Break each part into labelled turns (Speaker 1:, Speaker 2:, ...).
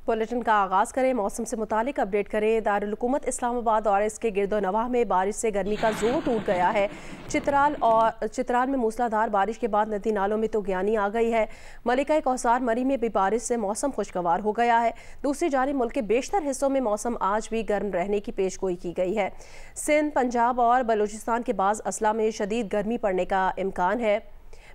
Speaker 1: Bulletin का आगाज करें। मौसम से मुतालिक अपडेट करें। दारुल हुकूमत इस्लामाबाद और इसके गिरदो नवाह में बारिश से गर्मी का जोर टूट गया है। चित्राल में मूसलाधार बारिश के बाद नदी नालों में तो ज्ञानी आ गई है। मलिका कौसार मरी में भी बारिश से मौसम खुशगवार हो गया है। दूसरी जानिब मुल्क के बेशतर हिस्सों में मौसम आज भी गर्म रहने की पेशगोई की गई है। सिंध, पंजाब और बलूचिस्तान के बाज़ अजला में शदीद गर्मी पड़ने का इम्कान है।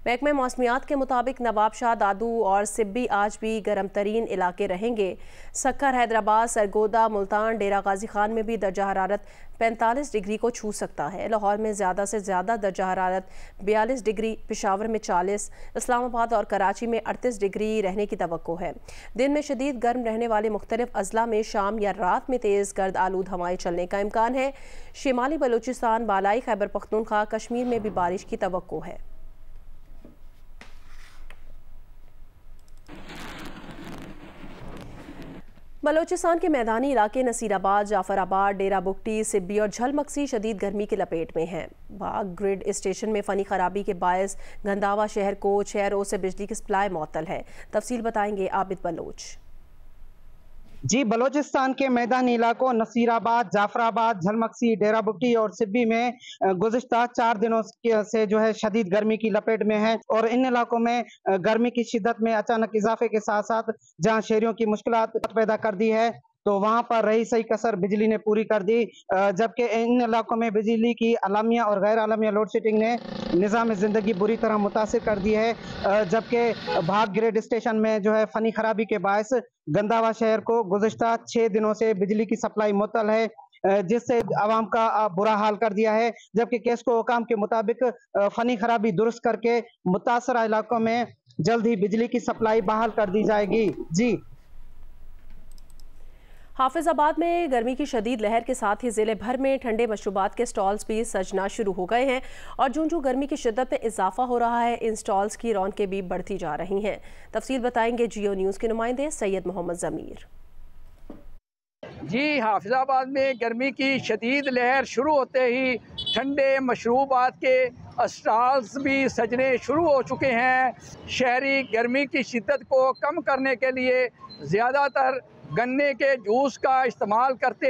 Speaker 1: महकमे मौसमियात के मुताबिक नवाबशाह, दादू और सिब्बी आज भी गर्म तरीन इलाके रहेंगे। सक्कर, हैदराबाद, सरगोदा, मुल्तान, डेरा गाजी खान में भी दर्जा हरारत 45 डिग्री को छू सकता है। लाहौर में ज़्यादा से ज़्यादा दर्जा हरारत 42 डिग्री, पेशावर में 40, इस्लामाबाद और कराची में 38 डिग्री रहने की तवक्को है। दिन में शदीद गर्म रहने वाले मुख्तलिफ अजला में शाम या रात में तेज़ गर्द आलूद हवाएं चलने का इम्कान है। शिमाली बलूचिस्तान, बालाई खैबर पख्तूनख्वा, कश्मीर में भी बारिश की तवक्को है। बलोचिस्तान के मैदानी इलाके नसीराबाद, जाफराबाद, डेरा बुगटी, सिब्बी और झलमक्सी शदीद गर्मी की लपेट में हैं। बाग ग्रिड स्टेशन में फ़नी खराबी के बायस गंदावा शहर को 6 रोज़ से बिजली की सप्लाई मअतल है। तफसील बताएंगे आबिद बलोच।
Speaker 2: जी, बलोचिस्तान के मैदानी इलाकों नसीराबाद, जाफराबाद, झलमक्सी, डेरा बुगटी और सिब्बी में गुज़िश्ता 4 दिनों से जो है शदीद गर्मी की लपेट में है और इन इलाकों में गर्मी की शिद्दत में अचानक इजाफे के साथ साथ जहां शहरियों की मुश्किलात पैदा कर दी है तो वहां पर रही सही कसर बिजली ने पूरी कर दी, जबकि इन इलाकों में बिजली की आलमिया और गैर आलमिया लोड शेडिंग ने निज़ाम ज़िंदगी बुरी तरह मुतासिर कर दी है। जबकि भाग ग्रेड स्टेशन में जो है फ़नी खराबी के बायस गंदावा शहर को गुज़िश्ता 6 दिनों से बिजली की सप्लाई मुअत्तल है, जिससे आवाम का बुरा हाल कर दिया है। जबकि केस्को हुकाम के मुताबिक फ़नी खराबी दुरुस्त करके मुतासरा इलाकों में जल्द ही बिजली की सप्लाई बहाल कर दी जाएगी। जी,
Speaker 1: हाफिजाबाद में गर्मी की शदीद लहर के साथ ही ज़िले भर में ठंडे मशरूबात के स्टॉल्स भी सजना शुरू हो गए हैं और जूं गर्मी की शिद्दत में इजाफा हो रहा है, इन स्टॉल्स की रौनकें भी बढ़ती जा रही हैं। तफसील बताएंगे जियो न्यूज़ के नुमाइंदे सैयद मोहम्मद ज़मीर।
Speaker 3: जी, हाफिजाबाद में गर्मी की शदीद लहर शुरू होते ही ठंडे मशरूबात के स्टॉल्स भी सजने शुरू हो चुके हैं। शहरी गर्मी की शिद्दत को कम करने के लिए ज़्यादातर गन्ने के जूस का इस्तेमाल करते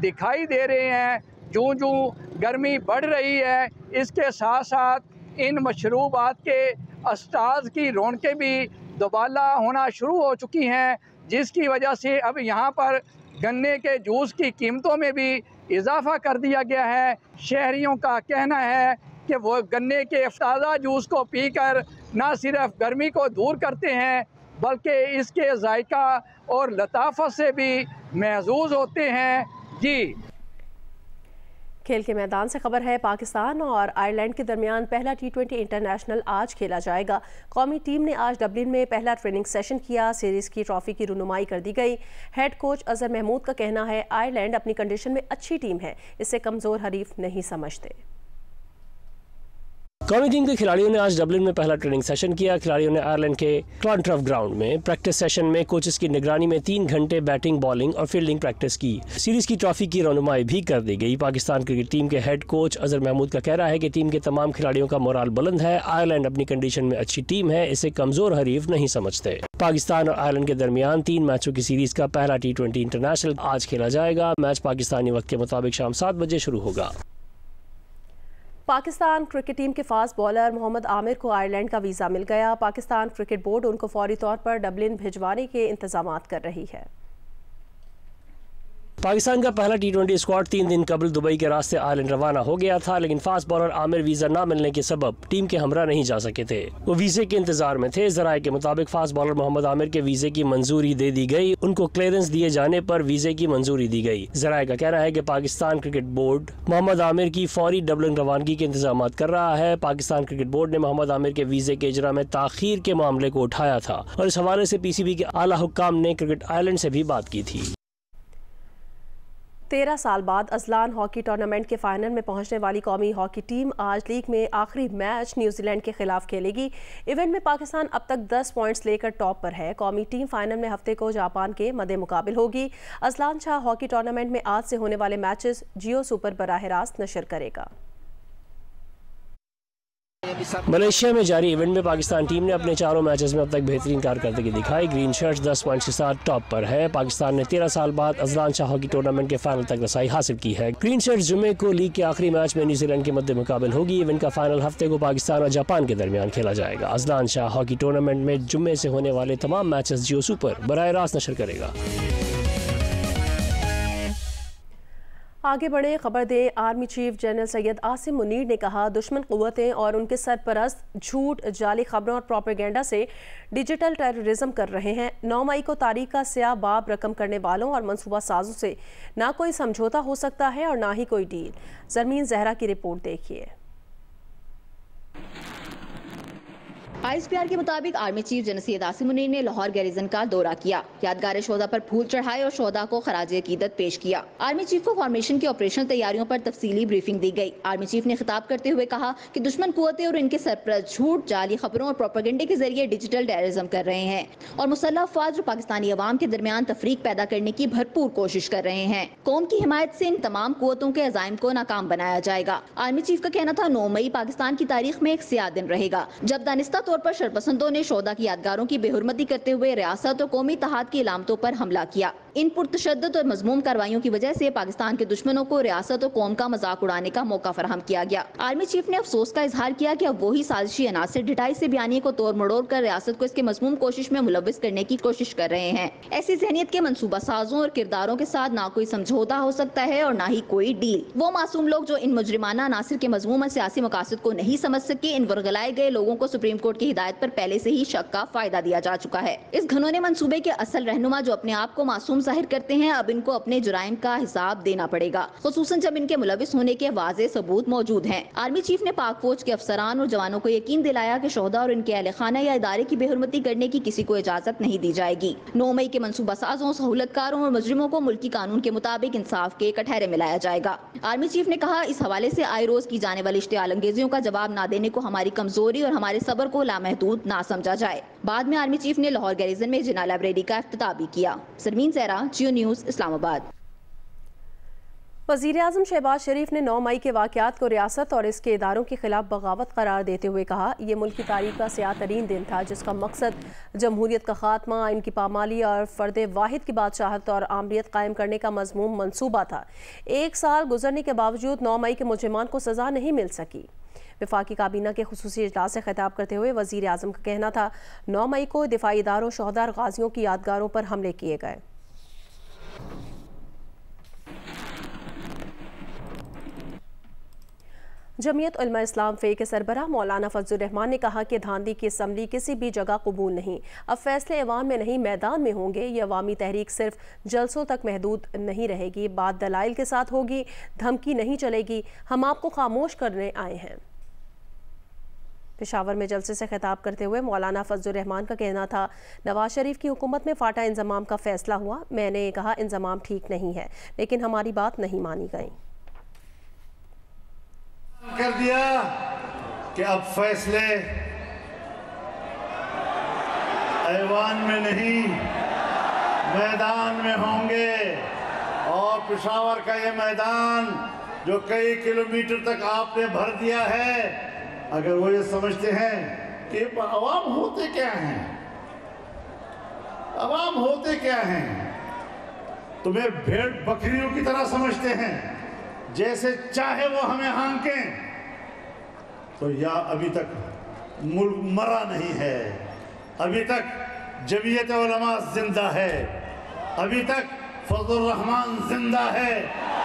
Speaker 3: दिखाई दे रहे हैं। जूं गर्मी बढ़ रही है, इसके साथ साथ इन मशरूबात के स्टॉल्स की रौनकें भी दोबाला होना शुरू हो चुकी हैं, जिसकी वजह से अब यहाँ पर गन्ने के जूस की कीमतों में भी इजाफा कर दिया गया है। शहरियों का कहना है कि वो गन्ने के ताज़ा जूस को पीकर ना सिर्फ गर्मी को दूर करते हैं बल्कि इसके जायका और लताफत से भी महजूज होते हैं। जी,
Speaker 1: खेल के मैदान से खबर है। पाकिस्तान और आयरलैंड के दरमियान पहला T20 इंटरनेशनल आज खेला जाएगा। कौमी टीम ने आज डबलिन में पहला ट्रेनिंग सेशन किया। सीरीज़ की ट्रॉफी की रुनुमाई कर दी गई। हेड कोच अजहर महमूद का कहना है आयरलैंड अपनी कंडीशन में अच्छी टीम है, इसे कमज़ोर हरीफ नहीं समझते।
Speaker 4: कौमी टीम के खिलाड़ियों ने आज डबलिन में पहला ट्रेनिंग सेशन किया। खिलाड़ियों ने आयरलैंड के क्लॉन्टर्फ ग्राउंड में प्रैक्टिस सेशन में कोचेस की निगरानी में 3 घंटे बैटिंग, बॉलिंग और फील्डिंग प्रैक्टिस की। सीरीज की ट्रॉफी की रौनुमाई भी कर दी गई। पाकिस्तान क्रिकेट टीम के हेड कोच अजहर महमूद का कहना है कि टीम के तमाम खिलाड़ियों का मोराल बुलंद है। आयरलैंड अपनी कंडीशन में अच्छी टीम है, इसे कमजोर हरीफ नहीं समझते। पाकिस्तान और आयरलैंड के दरमियान 3 मैचों की सीरीज का पहला T20 इंटरनेशनल आज खेला जाएगा। मैच पाकिस्तानी वक्त के मुताबिक शाम 7 बजे शुरू होगा।
Speaker 1: पाकिस्तान क्रिकेट टीम के फास्ट बॉलर मोहम्मद आमिर को आयरलैंड का वीज़ा मिल गया। पाकिस्तान क्रिकेट बोर्ड उनको फौरी तौर पर डबलिन भिजवाने के इंतजामात कर रही है।
Speaker 4: पाकिस्तान का पहला T20 स्क्वाड 3 दिन कबल दुबई के रास्ते आयरलैंड रवाना हो गया था, लेकिन फास्ट बॉलर आमिर वीज़ा ना मिलने के सबब टीम के हमरा नहीं जा सके थे। वो वीज़े के इंतजार में थे। ज़राए के मुताबिक फास्ट बॉलर मोहम्मद आमिर के वीज़े की मंजूरी दे दी गई। उनको क्लियरेंस दिए जाने पर वीज़े की मंजूरी दी गई। ज़राए का कहना है कि पाकिस्तान क्रिकेट बोर्ड मोहम्मद आमिर की फौरी डबलिन रवानगी के इंतजाम कर रहा है। पाकिस्तान क्रिकेट बोर्ड ने मोहम्मद आमिर के वीज़े के इजरा में ताखीर के मामले को उठाया था और इस हवाले से PCB के आला हुक्काम ने क्रिकेट आयरलैंड से भी बात की थी।
Speaker 1: 13 साल बाद अजलान हॉकी टूर्नामेंट के फाइनल में पहुंचने वाली कौमी हॉकी टीम आज लीग में आखिरी मैच न्यूजीलैंड के खिलाफ खेलेगी। इवेंट में पाकिस्तान अब तक 10 पॉइंट्स लेकर टॉप पर है। कौमी टीम फाइनल में हफ्ते को जापान के मद्दे मुकाबिल होगी। अजलान शाह हॉकी टूर्नामेंट में आज से होने वाले मैचेस जियो सुपर बराह रास्त नशर करेगा।
Speaker 4: मलेशिया में जारी इवेंट में पाकिस्तान टीम ने अपने चारों मैचेस में अब तक बेहतरीन कारकर्दगी दिखाई। ग्रीन शर्ट 10 पॉइंट के साथ टॉप पर है। पाकिस्तान ने 13 साल बाद अजलान शाह हॉकी टूर्नामेंट के फाइनल तक रसाई हासिल की है। ग्रीन शर्ट जुम्मे को लीग के आखिरी मैच में न्यूजीलैंड के मद्दे मुकाबल होगी। इवेंट का फाइनल हफ्ते को पाकिस्तान और जापान के दरमियान खेला जाएगा। अजलान शाह हॉकी टूर्नामेंट में जुम्मे से होने वाले तमाम मैचेस जियो सुपर बराह रास्त नशर करेगा।
Speaker 1: आगे बढ़े खबर दे। Army chief general Syed Asim Munir ने कहा, दुश्मन क़ुव्वतें और उनके सरपरस्त झूठ, जाली खबरों और प्रोपेगेंडा से डिजिटल टेररिज्म कर रहे हैं। 9 मई को तारीख का स्याह बाब रकम करने वालों और मनसूबा साजों से ना कोई समझौता हो सकता है और ना ही कोई डील। जरमीन जहरा की रिपोर्ट देखिए।
Speaker 5: ISPR के मुताबिक army chief general Syed Asim Munir ने लाहौर गैरिजन का दौरा किया, यादगार शोदा पर फूल चढ़ाए और शोदा को खराजे अकीदत पेश किया। आर्मी चीफ को फॉर्मेशन की ऑपरेशनल तैयारियों पर तफसीली ब्रीफिंग दी गई। आर्मी चीफ ने खिताब करते हुए कहा कि दुश्मन कुव्वतें और इनके सरपरस्त झूठ, जाली खबरों और प्रोपेगेंडे के जरिए डिजिटल टेररिज्म कर रहे हैं और मुसल्लह अफवाज और पाकिस्तानी अवाम के दरमियान तफरीक पैदा करने की भरपूर कोशिश कर रहे हैं। कौम की हिमायत से इन तमाम कुव्वतों के अज़ाइम को नाकाम बनाया जाएगा। आर्मी चीफ का कहना था 9 मई पाकिस्तान की तारीख में एक स्याह दिन रहेगा, जब दानिस्ता तौर पर शरपसंदों ने शोदा की यादगारों की बेहुरमती करते हुए रियासत और कौमी इत्तेहाद की इलामतों पर हमला किया। इन पुरतशद्दुद और मज़मूम कार्रवाइयों की वजह से पाकिस्तान के दुश्मनों को रियासत और कौम का मजाक उड़ाने का मौका फराहम किया गया। आर्मी चीफ ने अफसोस का इजहार किया कि अब वही साजिशी अनासर ढिठाई से बयानी को तोड़ मड़ोड़ कर रियासत को इसके मज़मूम कोशिश में मुलविस करने की कोशिश कर रहे हैं। ऐसी ज़हनियत के मनसूबा साजों और किरदारों के साथ ना कोई समझौता हो सकता है और ना ही कोई डील। वो मासूम लोग जो इन मुजरिमाना अनासर के मज़मूम और सियासी मकासद को नहीं समझ सके, इन वर्गलाए गए लोगों को सुप्रीम कोर्ट की हिदायत पर पहले से ही शक का फायदा दिया जा चुका है। इस घनौने मंसूबे के असल रहनुमा जो अपने आप को मासूम जाहिर करते हैं, अब इनको अपने जुराइम का हिसाब देना पड़ेगा, खुसूसन जब इनके मुलविस होने के वाज़े सबूत मौजूद हैं। आर्मी चीफ ने पाक फौज के अफसरान और जवानों को यकीन दिलाया कि शोहदा और इनके अहले खाना या इदारे की बेहुरमती करने की किसी को इजाजत नहीं दी जाएगी। 9 मई के मनसूबा साजों, सहूलतकारों और मुजरिमों को मुल्की कानून के मुताबिक इंसाफ के कटहरे में लाया जाएगा। आर्मी चीफ ने कहा, इस हवाले से आए रोज की जाने वाली इश्तियाल अंगेजियों का जवाब न देने को हमारी कमजोरी और हमारे सब्र को लामहदूद ना समझा जाए। बाद में आर्मी चीफ ने लाहौर गैरिजन में जिना लाइब्रेरी का इफ्तिताह भी किया। सरमीन ज़हरा, जियो न्यूज़, इस्लामाबाद।
Speaker 1: वज़ीर आज़म शहबाज शरीफ ने 9 मई के वाक़यात को रियासत और इसके इदारों के खिलाफ बगावत करार देते हुए कहा, ये मुल्क की तारीख का स्याह तरीन दिन था जिसका मकसद जमहूरियत का खात्मा, इनकी पामाली और फ़र्द वाहिद की बादशाहत और आमरीत कायम करने का मज़मूम मंसूबा था। 1 साल गुजरने के बावजूद 9 मई के मुजरिमान को सज़ा नहीं मिल सकी। वफाकी काबीना के खुसूसी इजलास से खिताब करते हुए वज़ीर आज़म का कहना था, 9 मई को दिफाई इदारों, शोहदा और गाजियों की यादगारों पर हमले किए गए। जमीयत उलमा इस्लाम फ़े के सरबराह मौलाना फजलुर रहमान ने कहा कि धांधली की असम्बली किसी भी जगह कबूल नहीं। अब फैसले अवाम में नहीं मैदान में होंगे। ये अवामी तहरीक सिर्फ जलसों तक महदूद नहीं रहेगी, बात दलाइल के साथ होगी, धमकी नहीं चलेगी। हम आपको खामोश करने आए हैं। पेशावर में जलसे से खिताब करते हुए मौलाना फजलुर रहमान का कहना था, नवाज शरीफ की हुकूमत में फाटा इंजमाम का फैसला हुआ। मैंने कहा इंजमाम ठीक नहीं है, लेकिन हमारी बात नहीं मानी गई।
Speaker 6: कर दिया कि अब फैसले ऐवान में नहीं मैदान में होंगे और पेशावर का ये मैदान जो कई किलोमीटर तक आपने भर दिया है, अगर वो ये समझते हैं कि अवाम होते क्या हैं, अवाम होते क्या हैं, तुम्हें भेड़ बकरियों की तरह समझते हैं, जैसे चाहे वो हमें हांकें, तो या अभी तक मुल्क मरा नहीं है, अभी तक जमीयत उलमा जिंदा है, अभी तक फजलुर रहमान जिंदा है।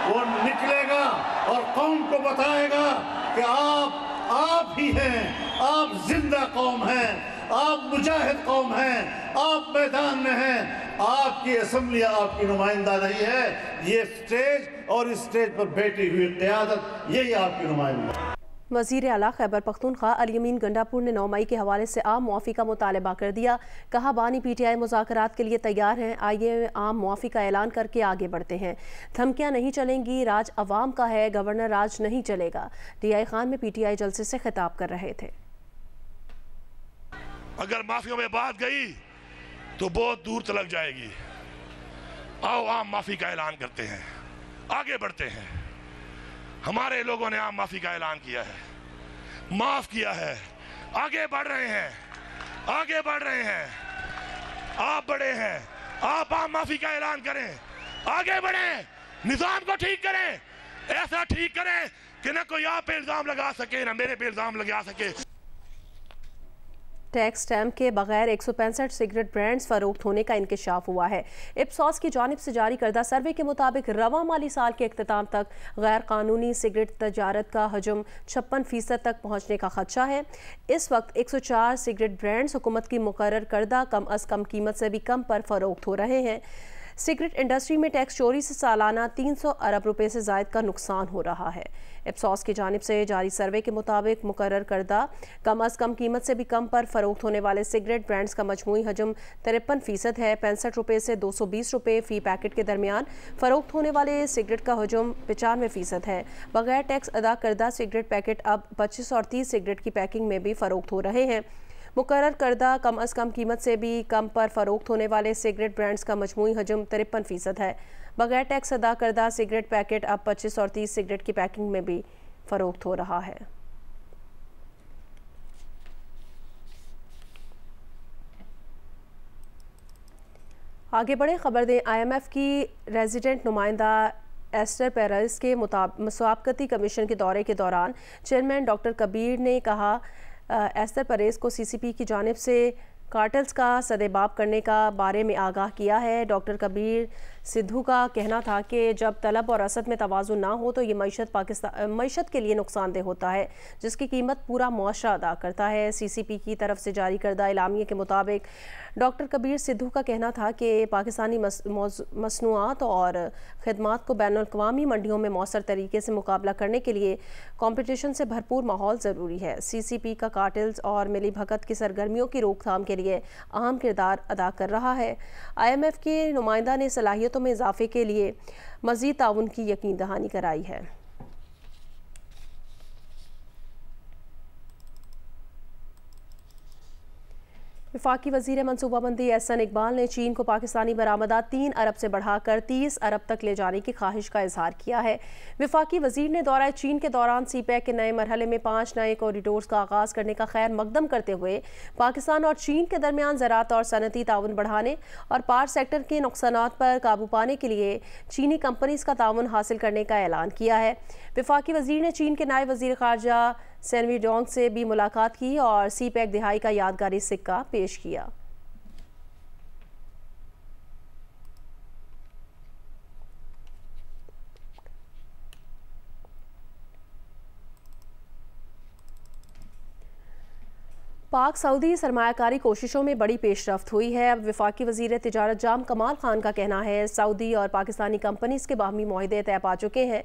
Speaker 6: वो निकलेगा और कौम को बताएगा कि आप ही हैं, आप जिंदा कौम हैं, आप मुजाहिद कौम हैं, आप मैदान में हैं, आपकी असम्बली आपकी नुमाइंदा नहीं है। ये स्टेज और इस स्टेज पर बैठी हुई क़यादत, यही आपकी नुमाइंदा।
Speaker 1: वज़ीर आला खैबर पख्तूनख्वा अल-यमीन गंडापुर ने 9 मई के हवाले से आम मुआफ़ी का मुतालबा कर दिया। कहा, बानी PTI मुज़ाकरात के लिए तैयार हैं, आइए आम मुआफ़ी का ऐलान करके आगे बढ़ते हैं। धमकियाँ नहीं चलेंगी, राज अवाम का है, गवर्नर राज नहीं चलेगा। DI खान में PTI जलसे से खिताब कर रहे थे।
Speaker 7: अगर माफियों में बात गई तो बहुत दूर तलक जाएगी। आओ आम माफी का ऐलान करते हैं, आगे बढ़ते हैं। हमारे लोगों ने आम माफी का ऐलान किया है। माफ किया है, आगे बढ़ रहे हैं, आगे बढ़ रहे हैं। आप बड़े हैं, आप माफी का ऐलान करें, आगे बढ़ें, निजाम को ठीक करें, ऐसा ठीक करें कि ना कोई आप पे इल्जाम लगा सके ना मेरे पे इल्जाम लगा सके।
Speaker 1: टैक्स स्टैम्प के बगैर 165 सिगरेट ब्रांड्स फरोख्त होने का इंकशाफ हुआ है। इप्सॉस की जानिब से जारी करदा सर्वे के मुताबिक रवा माली साल के इख्तिताम तक गैर कानूनी सिगरेट तजारत का हजम 56% तक पहुँचने का खदशा है। इस वक्त 104 सिगरेट ब्रांड्स हुकूमत की मुकर्रर करदा कम अज़ कम कीमत से भी कम पर फरोख्त हो रहे हैं। सिगरेट इंडस्ट्री में टैक्स चोरी से सालाना 300 अरब रुपए से ज़ायद का नुकसान हो रहा है। इप्सॉस की जानिब से जारी सर्वे के मुताबिक मुकर्रर करदा कम अज़ कम कीमत से भी कम पर फरोख्त होने वाले सिगरेट ब्रांड्स का मजमूई हजम 53% है। 65 रुपये से 220 रुपये फ़ी पैकेट के दरमियान फ़रोख्त होने वाले सिगरेट का हजम 95% है। बगैर टैक्स अदा करदा सिगरेट पैकेट अब 25 और 30 सिगरेट की पैकिंग में भी फ़रोख्त हो रहे हैं। मुकर्रर करदा कम अज़ कम कीमत से भी कम पर फ़रोख्त होने वाले सिगरेट ब्रांड्स का मजमूई हजम 53% है। बगैर टैक्स अदा करदा सिगरेट पैकेट अब 25 और 30 सिगरेट की पैकिंग में भी फ़रोख्त हो रहा है। आगे बढ़े खबर दें, IMF की रेजिडेंट नुमाइंदा एस्टर पेरेस के मुसाबकती कमीशन के दौरे के दौरान चेयरमैन डॉक्टर कबीर ने कहा एस्टर पेरेस को CCP की जानिब से कार्टेल्स का सदेबाब करने का बारे में आगाह किया है। डॉक्टर कबीर सिद्धू का कहना था कि जब तलब और रसद में तवाज़ुन ना हो तो ये मईशत के लिए नुकसानदेह होता है, जिसकी कीमत पूरा मुआशरा अदा करता है। CCP की तरफ से जारी करदा एलामिया के मुताबिक डॉक्टर कबीर सिद्धू का कहना था कि पाकिस्तानी मसनूआत और खदमात को बैनुल-अक़वामी मंडियों में मौसर तरीके से मुकाबला करने के लिए कॉम्पिटिशन से भरपूर माहौल ज़रूरी है। CCP का कार्टेल्स और मिली भगत की सरगर्मियों की रोकथाम के लिए अहम किरदार अदा कर रहा है। IMF के नुमाइंदा ने सलाहियतों में इजाफे के लिए मज़ीद ताउन की यकीन दहानी कराई है। वफाकी वज़ीर मनसूबाबंदी एहसन इकबाल ने चीन को पाकिस्तानी बरामदात 3 अरब से बढ़ाकर 30 अरब तक ले जाने की ख्वाहिश का इजहार किया है। वफाकी वज़ीर ने दौरा चीन के दौरान CPEC के नए मरहले में 5 नए कॉरिडोर्स का आगाज़ करने का खैर मकदम करते हुए पाकिस्तान और चीन के दरमियान ज़राअत और सनती ताउन बढ़ाने और पार सेक्टर के नुकसानात पर काबू पाने के लिए चीनी कंपनीज़ का ताउन हासिल करने का ऐलान किया है। वफाकी वज़ीर ने चीन के नायब वज़ीर ख़ारजा सेनवी डोंग से भी मुलाकात की और CPEC दिहाई का यादगारी सिक्का पेश किया। पाक सऊदी सरमायाकारी कोशिशों में बड़ी पेशरफ्त हुई है। अब वफाकी वज़ीर तिजारत जाम कमाल खान का कहना है सऊदी और पाकिस्तानी कंपनीज़ के बाहमी मुआहदे तय पा चुके हैं।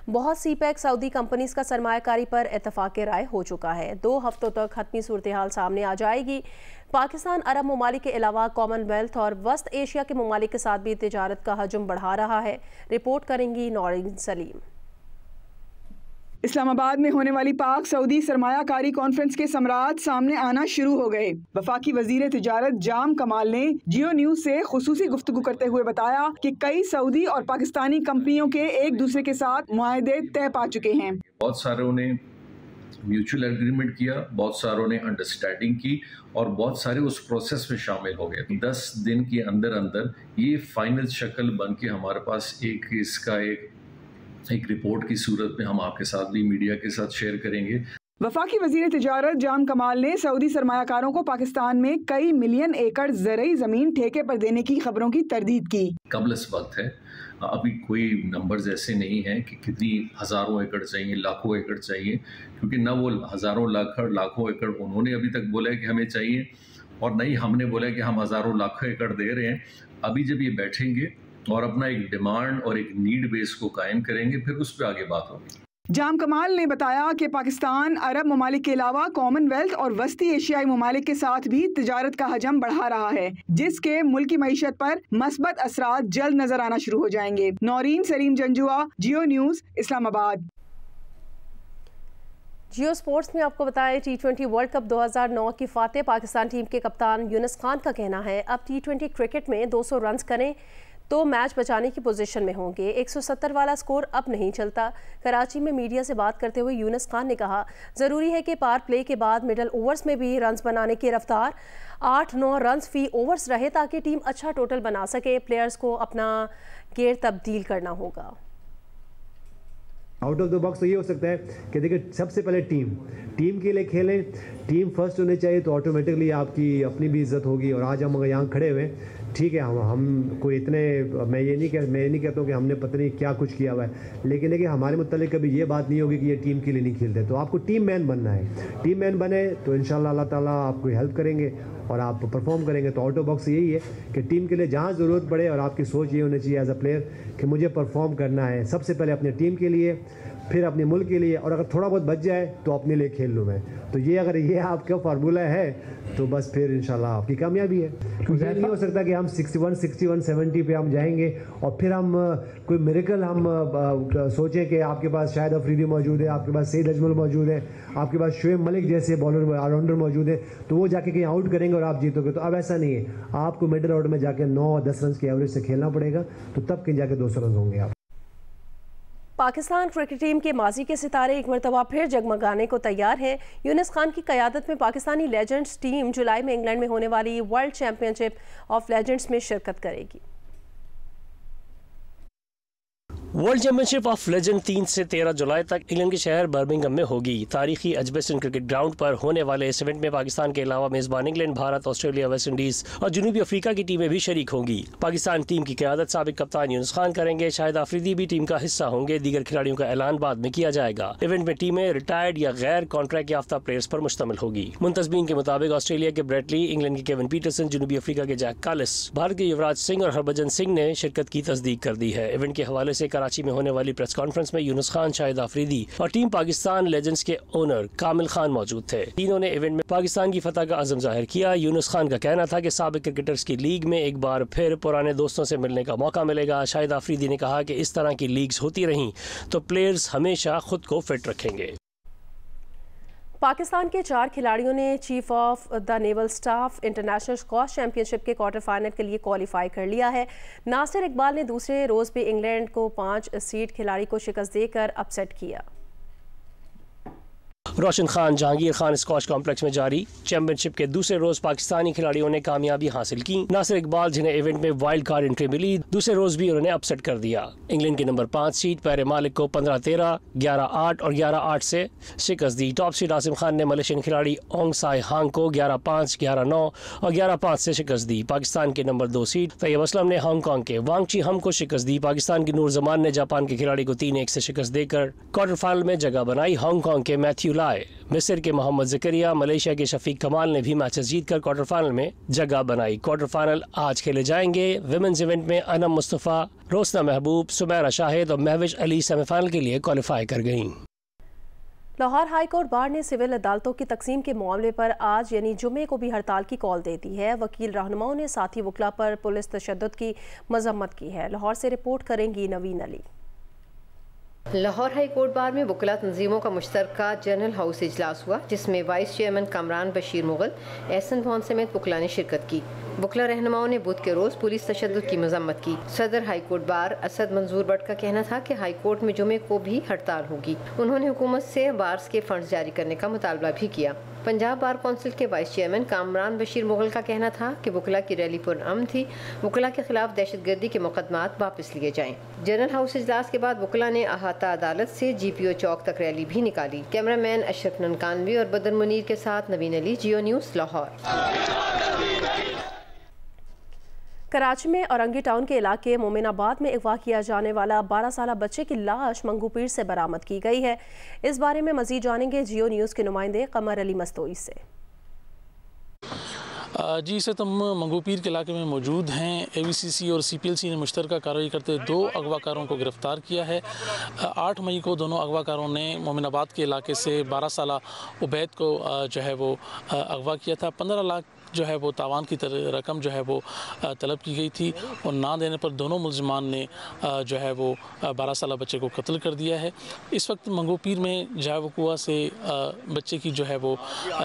Speaker 1: बहुत CPEC सऊदी कंपनीज़ का सरमायाकारी पर इत्तफ़ाक़ राय हो चुका है। 2 हफ्तों तक हतमी सूरत हाल सामने आ जाएगी। पाकिस्तान अरब ममालिक के अलावा कॉमनवेल्थ और वस्त एशिया के ममालिक के साथ भी तिजारत का हजम बढ़ा रहा है। रिपोर्ट करेंगी नौरीन सलीम।
Speaker 8: इस्लामाबाद में होने वाली पाक सऊदी सरमायाकारी कॉन्फ्रेंस के समरात सामने आना शुरू हो गए। वफाकी वजीर तिजारत जाम कमाल ने जियो न्यूज से खुसूसी गुफ्तगू करते हुए बताया कि कई सऊदी और पाकिस्तानी कंपनियों के एक दूसरे के साथ मुआहदे तय पा चुके हैं।
Speaker 9: बहुत सारों ने म्यूचुअल एग्रीमेंट किया, बहुत सारों ने अंडरस्टैंडिंग की और बहुत सारे उस प्रोसेस में शामिल हो गए। 10 दिन के अंदर अंदर ये फाइनल शक्ल बन के हमारे पास इसका एक रिपोर्ट की सूरत में हम आपके साथ भी मीडिया के साथ शेयर करेंगे।
Speaker 8: वफाकी वजीर तिजारत जाम कमाल ने सऊदी सरमायाकारों को पाकिस्तान में कई मिलियन एकड़ ज़रई ज़मीन ठेके पर देने की खबरों की तरदीद की।
Speaker 9: कबलस वक्त है, अभी कोई नंबर्स ऐसे नहीं हैं कि कितनी हज़ारों एकड़ चाहिए, लाखों एकड़ चाहिए, क्योंकि न वो हज़ारों लाखों एकड़ उन्होंने अभी तक बोला है कि हमें चाहिए और न ही हमने बोला है कि हम हज़ारों लाखों एकड़ दे रहे हैं। अभी जब ये बैठेंगे और अपना एक डिमांड और एक नीड बेस को कायम करेंगे, फिर उस पर आगे बात होगी।
Speaker 8: जाम कमाल ने बताया कि पाकिस्तान अरब ममालिक के अलावा कॉमनवेल्थ और वस्ती एशियाई ममालिक के साथ भी तिजारत का हजम बढ़ा रहा है, जिसके मुल्की मईशत पर मस्बत असरात जल्द नजर आना शुरू हो जाएंगे। नौरीन सलीम जंजुआ, जियो न्यूज, इस्लामाबाद।
Speaker 1: जियो स्पोर्ट्स में आपको बताएं, T20 वर्ल्ड कप 2009 की फातेह पाकिस्तान टीम के कप्तान यूनुस खान का कहना है अब T20 क्रिकेट में 200 रन करें तो मैच बचाने की पोजीशन में होंगे। 170 वाला स्कोर अब नहीं चलता। कराची में मीडिया से बात करते हुए यूनुस खान ने कहा, ज़रूरी है कि पावर प्ले के बाद मिडल ओवर्स में भी रन्स बनाने की रफ्तार 8-9 रन्स फी ओवर्स रहे ताकि टीम अच्छा टोटल बना सके। प्लेयर्स को अपना गियर तब्दील करना होगा।
Speaker 10: आउट ऑफ द बॉक्स तो ये हो सकता है कि देखिए, सबसे पहले टीम के लिए खेलें, टीम फर्स्ट होनी चाहिए, तो ऑटोमेटिकली आपकी अपनी भी इज्जत होगी। और आज हम अगर यहाँ खड़े हुए, ठीक है, हम कोई इतने, मैं ये नहीं कहता हूँ कि हमने पता नहीं क्या कुछ किया हुआ है, लेकिन देखिए हमारे मुतालिक कभी ये बात नहीं होगी कि ये टीम के लिए नहीं खेलते। तो आपको टीम मैन बनना है, टीम मैन बने तो इंशाल्लाह अल्लाह ताला आपको हेल्प करेंगे और आप परफॉर्म करेंगे। तो आउट ऑफ बॉक्स यही है कि टीम के लिए जहाँ ज़रूरत पड़े, और आपकी सोच ये होनी चाहिए एज अ प्लेयर कि मुझे परफॉर्म करना है, सबसे पहले अपने टीम के लिए, फिर अपने मुल्क के लिए, और अगर थोड़ा बहुत बच जाए तो अपने लिए खेल लूँ मैं। तो ये अगर ये आपका फार्मूला है तो बस फिर इंशाल्लाह आपकी कामयाबी है। ये नहीं हो सकता कि हम 61, 61, 70 पे हम जाएंगे और फिर हम कोई मिरेकल हम सोचें कि आपके पास शाहिद अफरीदी मौजूद है, आपके पास सईद अजमल मौजूद है, आपके पास शोएब मलिक जैसे बॉलर ऑलराउंडर मौजूद है, तो वो जाके कहीं आउट करेंगे और आप जीतोगे। तो अब ऐसा नहीं है, आपको मिडिल ऑर्डर में जाके 9-10 रन की एवरेज से खेलना पड़ेगा, तो तब कहीं जाके 200 रन होंगे आप।
Speaker 1: पाकिस्तान क्रिकेट टीम के माजी के सितारे एक मरतबा फिर जगमगाने को तैयार हैं। यूनुस खान की क़यादत में पाकिस्तानी लेजेंड्स टीम जुलाई में इंग्लैंड में होने वाली वर्ल्ड चैंपियनशिप ऑफ लेजेंड्स में शिरकत करेगी।
Speaker 4: वर्ल्ड चैंपियनशिप ऑफ लेजेंड 3 से 13 जुलाई तक इंग्लैंड के शहर बर्मिंघम में होगी। तारीखी एजबेस्टन क्रिकेट ग्राउंड पर होने वाले इस इवेंट में पाकिस्तान के अलावा मेजबान England, Bharat, Australia, West Indies और जनूबी अफ्रीका की टीमें भी शरीक होंगी। पाकिस्तान टीम की क़यादत साबिक कप्तान यूनुस खान करेंगे। शाहिद अफरीदी भी टीम का हिस्सा होंगे। दीगर खिलाड़ियों का ऐलान बाद में किया जाएगा। इवेंट में टीमें रिटायर्ड या गैर कॉन्ट्रैक्ट याफ्ता प्लेयर्स पर मुश्तमिल होगी। मुंतजमीन के मुताबिक ऑस्ट्रेलिया के ब्रेटली, इंग्लैंड के केविन पीटरसन, जनूबी अफ्रीका के जैक कालिस, भारत के युवराज सिंह और हरभजन सिंह ने शिरकत की तस्दीक कर दी है। इवेंट के हवाले से कराची में होने वाली प्रेस कॉन्फ्रेंस में यूनुस खान, शाहिद अफरीदी और टीम पाकिस्तान लेजेंड्स के ओनर कामिल खान मौजूद थे। तीनों ने इवेंट में पाकिस्तान की फतह का अज़म जाहिर किया। यूनुस खान का कहना था कि साबिक क्रिकेटर्स की लीग में एक बार फिर पुराने दोस्तों से मिलने का मौका मिलेगा। शाहिद अफरीदी ने कहा कि इस तरह की लीग्स होती रहीं तो प्लेयर्स हमेशा खुद को फिट रखेंगे।
Speaker 1: पाकिस्तान के 4 खिलाड़ियों ने chief of the naval staff international squash championship के क्वार्टर फाइनल के लिए क्वालिफाई कर लिया है। नासिर इकबाल ने दूसरे रोज़ भी इंग्लैंड को 5 सीड खिलाड़ी को शिकस्त देकर अपसेट किया।
Speaker 4: रोशन खान जहांगीर खान स्क्वॉश कॉम्प्लेक्स में जारी चैंपियनशिप के दूसरे रोज पाकिस्तानी खिलाड़ियों ने कामयाबी हासिल की। नासिर इकबाल, जिन्हें इवेंट में वाइल्ड कार्ड एंट्री मिली, दूसरे रोज भी उन्होंने अपसेट कर दिया। इंग्लैंड के नंबर 5 सीड पैरे मालिक को 15-13, 11-8 और 11-8 से शिकस्त दी। टॉप सीड आसिम खान ने मलेशियन खिलाड़ी ओंग साई हांग को 11-5, 11-9 और 11-5 से शिकस्त दी। पाकिस्तान के नंबर 2 सीड तैयब असलम ने हांगकांग के वांग ची हम को शिकस्त दी। पाकिस्तान की नूर जमान ने जापान के खिलाड़ी को 3-1 से शिकस्त देकर क्वार्टर फाइनल में जगह बनाई। हांगकांग के मैथ्यू लाए, मिस्र के मोहम्मद ज़करिया, मलेशिया के शफीक कमाल ने भी मैचेस जीतकर क्वार्टर फाइनल में जगह बनाई। क्वार्टर फाइनल आज खेले जाएंगे। विमेंस इवेंट में अनम मुस्तफ़ा, रोसना महबूब, सुमैरा शाहिद और महविश अली सेमीफाइनल के लिए क्वालिफाई कर गईं।
Speaker 1: लाहौर हाई कोर्ट बार ने सिविल अदालतों की तकसीम के मामले पर आज यानी जुमे को भी हड़ताल की कॉल दे दी है। वकील रहनुमाओं ने साथी वकला पर पुलिस तशद्दुद की मजम्मत की है। लाहौर से रिपोर्ट करेंगी नवीन Ali.
Speaker 11: Lahore high court bar में वकला तंजीमों का मुश्तरका जनरल हाउस इजलास हुआ, जिसमें वाइस चेयरमैन कामरान बशीर मुगल, एहसन भवन समेत वकला ने शिरकत की। वकला रहनुमाओं ने बुध के रोज़ पुलिस तशद्दुद की मजम्मत की। सदर हाई कोर्ट बार असद मंजूर भट्ट का कहना था कि हाई कोर्ट में जुमे को भी हड़ताल होगी। उन्होंने हुकूमत से बार्स के फंड जारी करने का मुतालबा भी किया। पंजाब बार कौंसिल के वाइस चेयरमैन कामरान बशीर मुगल का कहना था कि वकला की रैली पुरअमन थी। वकला के खिलाफ दहशतगर्दी के मुकदमात वापस लिए जाएं। जनरल हाउस इजलास के बाद वकला ने अहाता अदालत से GPO चौक तक रैली भी निकाली। कैमरामैन अशरफ ननकानवी और बदर मुनीर के साथ नवीन अली, जियो न्यूज़, लाहौर।
Speaker 1: कराची में औरंगी टाउन के इलाके मोमिनाबाद में अगवा किया जाने वाला 12 साला बच्चे की लाश मंगूपीर से बरामद की गई है। इस बारे में मजीद जानेंगे जियो न्यूज़ के नुमाइंदे कमर अली मस्तोई से।
Speaker 12: जी इस हम मंगूपीर के इलाके में मौजूद हैं। AVCC और CPLC ने मुश्तरका कार्रवाई करते 2 अगवाकारों को गिरफ्तार किया है। 8 मई को दोनों अगवाकारों ने मोमिनाबाद के इलाके से 12 साला उबैद को जो है वो अगवा किया था। 15 लाख जो है वो तावान की रकम जो है वो तलब की गई थी और ना देने पर दोनों मुलजिमान ने जो है वो 12 साल बच्चे को कत्ल कर दिया है। इस वक्त मंगोपीर में जाव कुआ से बच्चे की जो है वो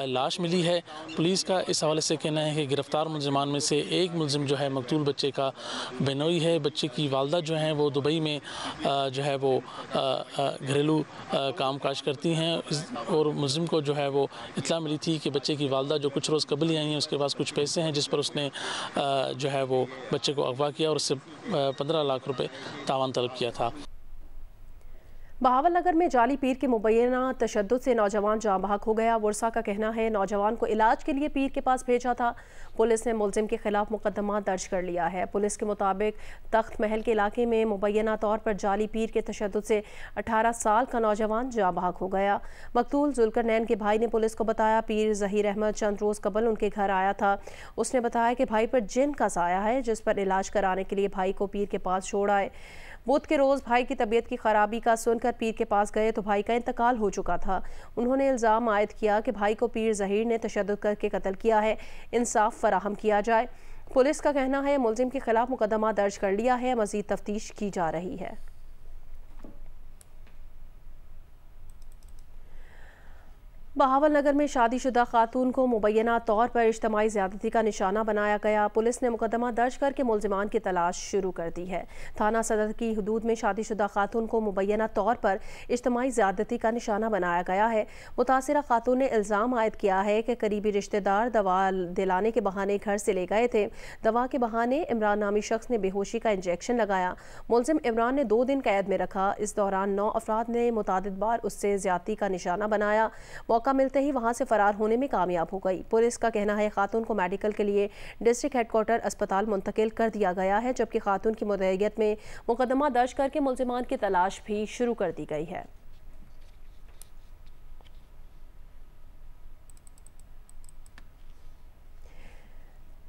Speaker 12: लाश मिली है। पुलिस का इस हवाले से कहना है कि गिरफ्तार मुलजिमान में से एक मुलजिम जो है मकतूल बच्चे का बेनोई है। बच्चे की वालदा जो हैं वो दुबई में जो है वो घरेलू कामकाज करती हैं और मुलजिम को जो है वो इत्तला मिली थी कि बच्चे की वालदा जो कुछ रोज़ कबल ही आई हैं उसके पास कुछ पैसे हैं जिस पर उसने जो है वो बच्चे को अगवा किया और उससे 15 लाख रुपए तावान तलब किया था।
Speaker 1: बहावलनगर में जाली पीर के मुबैना तशद्दुद से नौजवान जाँ बहक हो गया। वर्षा का कहना है नौजवान को इलाज के लिए पीर के पास भेजा था। पुलिस ने मुलजिम के खिलाफ मुकदमा दर्ज कर लिया है। पुलिस के मुताबिक तख्त महल के इलाके में मुबैना तौर पर जाली पीर के तशद्दुद से 18 साल का नौजवान जाँ बहक हो गया। मकतूल जुल्करनैन के भाई ने पुलिस को बताया पीर ज़हीर अहमद चंद रोज़ कबल उनके घर आया था। उसने बताया कि भाई पर जिन का साया है जिस पर इलाज कराने के लिए भाई को पीर के पास छोड़ आए। बुध के रोज़ भाई की तबीयत की खराबी का सुनकर पीर के पास गए तो भाई का इंतकाल हो चुका था। उन्होंने इल्ज़ाम आयद किया कि भाई को पीर ज़हीर ने तशद्दुद करके कत्ल किया है, इंसाफ फराहम किया जाए। पुलिस का कहना है मुलजिम के खिलाफ मुकदमा दर्ज कर लिया है, मज़ीद तफ्तीश की जा रही है। बहावलनगर में शादीशुदा खातून को मुबैना तौर पर इज्तमाई ज़्यादती का निशाना बनाया गया। पुलिस ने मुकदमा दर्ज करके मुलजिमान की तलाश शुरू कर दी है। थाना सदर की हदूद में शादीशुदा खातून को मुबैना तौर पर इज्तमाई ज़्यादती का निशाना बनाया गया है। मुतासिरा खातून ने इल्ज़ाम आयद किया है कि करीबी रिश्तेदार दवा दिलाने के बहाने घर से ले गए थे। दवा के बहाने इमरान नामी शख्स ने बेहोशी का इंजेक्शन लगाया। मुलजिम इमरान ने 2 दिन कैद में रखा। इस दौरान 9 अफराद ने मुतादिद बार उससे ज़्यादती का निशाना बनाया। मौका मिलते ही वहां से फरार होने में कामयाब हो गई। पुलिस का कहना है खातून को मेडिकल के लिए डिस्ट्रिक्ट हेडक्वार्टर अस्पताल मुंतकिल कर दिया गया है, जबकि खातून की मुद्दईयत में मुकदमा दर्ज करके मुलजिमान की तलाश भी शुरू कर दी गई है।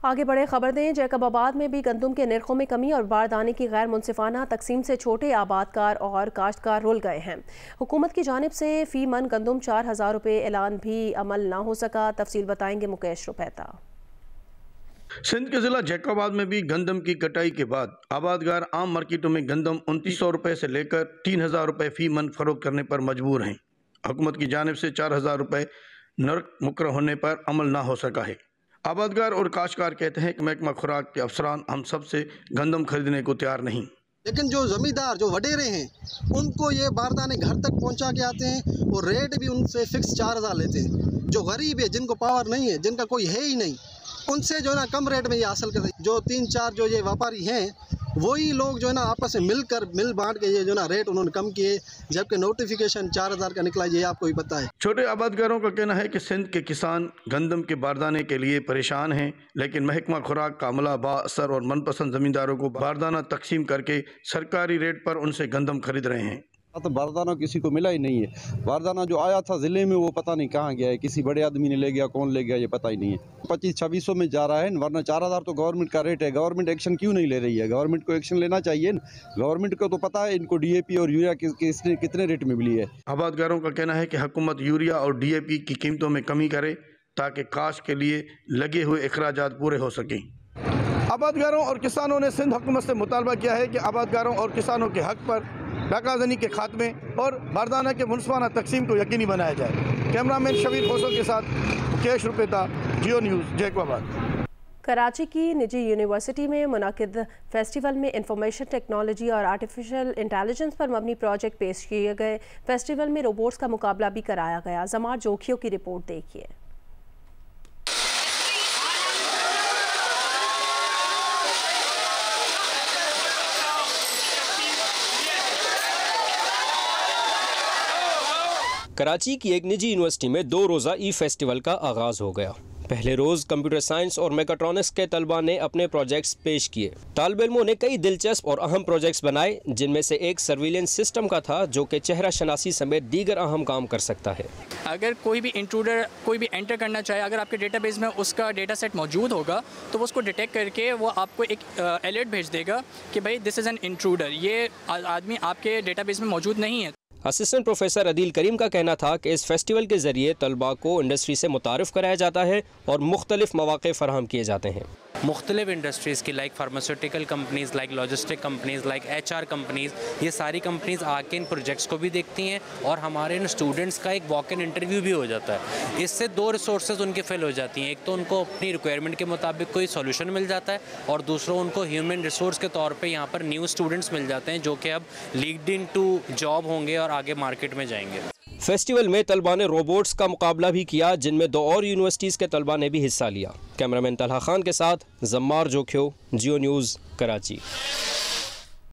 Speaker 1: आगे बढ़े खबर दें, जैकबाबाद में भी गंदम के निर्खों में कमी और बारदाने की गैर मुनसिफाना तकसीम से छोटे आबादकार और काश्तकार रुल गए हैं। हुकूमत की जानिब से फी मन गंदम 4000 रुपये ऐलान भी अमल ना हो सका। तफसील बताएंगे मुकेश रुपैता।
Speaker 13: सिंध के जिला जैकबाबाद में भी गंदम की कटाई के बाद आबादगार आम मार्केटों में गंदम 2900 रुपये से लेकर 3000 रुपये फी मन फरोख्त करने पर मजबूर हैं। हुकूमत की जानिब से 4000 रुपये नर्क मुकर्रर होने पर अमल ना हो सका है। आबादगार और काश्तकार कहते हैं कि महकमा खुराक के अफसरान हम सब से गंदम खरीदने को तैयार नहीं,
Speaker 14: लेकिन जो जमींदार जो वडेरे हैं उनको ये बारदाने घर तक पहुंचा के आते हैं और रेट भी उनसे फिक्स 4000 लेते हैं। जो गरीब है, जिनको पावर नहीं है, जिनका कोई है ही नहीं, उनसे जो है ना कम रेट में ये हासिल करते हैं। जो 3-4 जो ये व्यापारी हैं वही लोग जो है ना आपस में मिल बांट के ये जो ना रेट उन्होंने कम किए, जबकि नोटिफिकेशन 4000 का निकला, ये आपको भी पता है।
Speaker 13: छोटे आबादगारों का कहना है कि सिंध के किसान गंदम के बारदाने के लिए परेशान हैं, लेकिन महकमा खुराक का अमला बाअसर और मनपसंद जमींदारों को बारदाना तकसीम करके सरकारी रेट पर उनसे गंदम खरीद रहे हैं।
Speaker 15: तो बारदाना किसी को मिला ही नहीं है। बारदाना जो आया था ज़िले में वो पता नहीं कहाँ गया है, किसी बड़े आदमी ने ले गया, कौन ले गया ये पता ही नहीं है। 2500-2600 में जा रहा है, वरना 4000 तो गवर्नमेंट का रेट है। गवर्नमेंट एक्शन क्यों नहीं ले रही है? गवर्नमेंट को एक्शन लेना चाहिए। गवर्नमेंट को तो पता है इनको डीएपी और यूरिया कितने रेट में मिली है।
Speaker 13: आबादगारों का कहना है कि हुकूमत यूरिया और डीएपी की कीमतों में कमी करे ताकि काश्त के लिए लगे हुए अखराजात पूरे हो सकें। आबादगारों और किसानों ने सिंध हुकूमत से मुतालबा किया है कि आबादगारों और किसानों के हक पर डाकाज़नी के खात्मे और बारदाना के मुनसिफाना तकसीम को यकीनी बनाया जाए। कैमरामैन शबीर खोसो के साथ मुकेश रुपेता, जियो न्यूज़, जैकबाबाद।
Speaker 1: कराची की निजी यूनिवर्सिटी में मुनाकिद फेस्टिवल में इंफॉर्मेशन टेक्नोलॉजी और आर्टिफिशियल इंटेलिजेंस पर मबनी प्रोजेक्ट पेश किए गए। फेस्टिवल में रोबोट्स का मुकाबला भी कराया गया। जमार जोखियों की रिपोर्ट देखिए।
Speaker 16: कराची की एक निजी यूनिवर्सिटी में 2 रोज़ा ई फेस्टिवल का आगाज़ हो गया। पहले रोज़ कंप्यूटर साइंस और मैकाट्रॉनिक्स के तलबा ने अपने प्रोजेक्ट्स पेश किए। तालिब इल्मों ने कई दिलचस्प और अहम प्रोजेक्ट्स बनाए, जिनमें से एक सर्विलेंस सिस्टम का था जो कि चेहरा शनासी समेत दीगर अहम काम कर सकता है।
Speaker 17: अगर कोई भी इंट्रूडर कोई भी एंटर करना चाहे, अगर आपके डेटाबेस में उसका डेटा सेट मौजूद होगा तो वो उसको डिटेक्ट करके वो आपको एक अलर्ट भेज देगा कि भाई दिस इज़ एन इंट्रूडर, ये आदमी आपके डेटाबेस में मौजूद नहीं है।
Speaker 16: असिस्टेंट प्रोफेसर अदील करीम का कहना था कि इस फेस्टिवल के ज़रिए तलबा को इंडस्ट्री से मुतारिफ़ कराया जाता है और मुख्तलिफ मौक़े फ़राहम किए जाते हैं।
Speaker 18: मुख्तलिफ इंडस्ट्रीज़ की like pharmaceutical companies, like logistic companies, like HR companies, ये सारी कंपनीज़ आके इन प्रोजेक्ट्स को भी देखती हैं और हमारे इन स्टूडेंट्स का एक वॉक इन इंटरव्यू भी हो जाता है। इससे दो रिसोर्सेज उनकी फिल हो जाती हैं, एक तो उनको अपनी रिक्वायरमेंट के मुताबिक कोई सोल्यूशन मिल जाता है और दूसरा उनको ह्यूमन रिसोर्स के तौर पर यहाँ पर न्यू स्टूडेंट्स मिल जाते हैं जो कि अब लीड इन टू जॉब होंगे और आगे मार्केट में जाएंगे।
Speaker 16: फेस्टिवल में तलबा ने रोबोट्स का मुकाबला भी किया, जिनमें 2 और यूनिवर्सिटीज़ के तलबा ने भी हिस्सा लिया। कैमरामैन तलहा खान के साथ जम्मार जोख्यो, जियो न्यूज़, कराची।